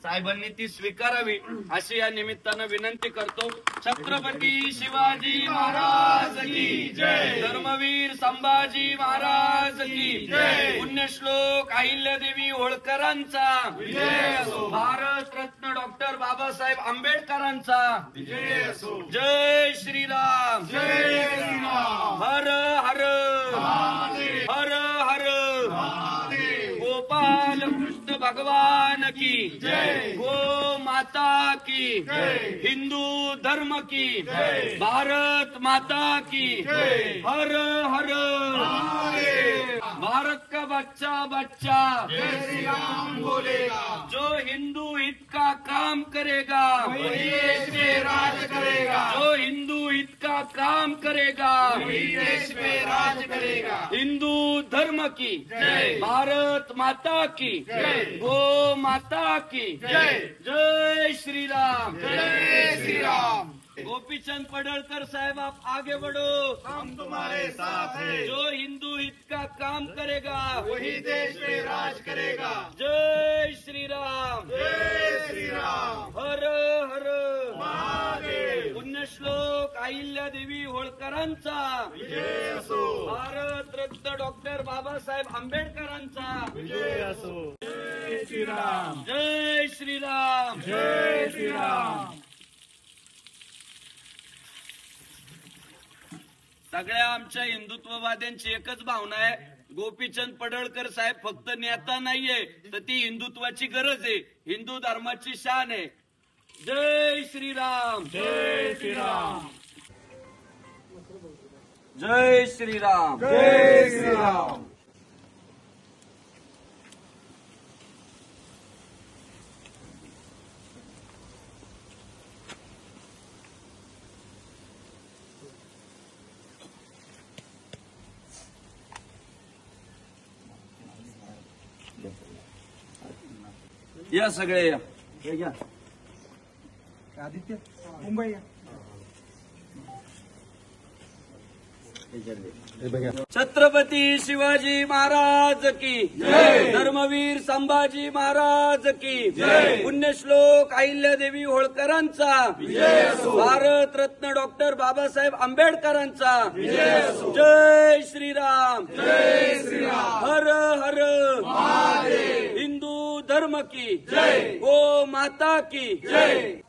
साहेबांनी ती स्वीकारावी अशी या निमित्तानं विनंती करतो। छत्रपती शिवाजी महाराज की जय, धर्मवीर संभाजी महाराज की जय, पुण्यश्लोक अहिल्यादेवी होळकरांचा विजय असो, भारत रत्न डॉक्टर बाबासाहेब आंबेडकरांचा विजय असो। जय श्रीराम, जय श्रीराम, हर हर हर हर गोपाल कृष्ण भगवान की जय, गो माता की जय, हिंदू धर्म की जय, भारत माता की जय, हर हर भारत का बच्चा बच्चा जय श्री राम बोलेगा, जो हिंदू हित का काम करेगा वही देश में राज करेगा, जो हिंदू हित का काम करेगा वही देश में राज करेगा। हिंदू धर्म की जय, भारत माता की जय, गो माता की जय, जय श्री राम, जय श्री राम। गोपीचंद पडळकर साहब आप आगे बढ़ो, हम तुम्हारे साथ हैं। जो हिंदू हित का काम करेगा वही देश में राज करेगा। जय श्री राम, जय श्री राम, हर हर महादेव। पुण्यश्लोक अहिल्यादेवी होळकरांचा विजय असो, भारत रत्न डॉक्टर बाबासाहेब आंबेडकरांचा विजय असो। जय श्री राम, जय श्री राम, जय श्री राम। सगळ्या आमच्या हिंदुत्ववाद्यांची एकच भावना आहे, गोपीचंद पडळकर साहेब फक्त नेता नाहीये तर ती हिंदुत्वाची गरज आहे, हिंदू धर्माची शान आहे। जय श्रीराम, जय श्रीराम, जय श्रीराम, जय श्रीराम। या सगळे या, आदित्य मुंबई या। छत्रपती शिवाजी महाराज की जय, धर्मवीर संभाजी महाराज की जय, पुण्यश्लोक अहिल्यादेवी होळकरांचा विजय असो, भारत रत्न डॉक्टर बाबासाहेब आंबेडकरांचा विजय असो। जय श्रीराम, जय श्रीराम, हर हर महादेव। हिंदू धर्म की जय, गो माता की जय।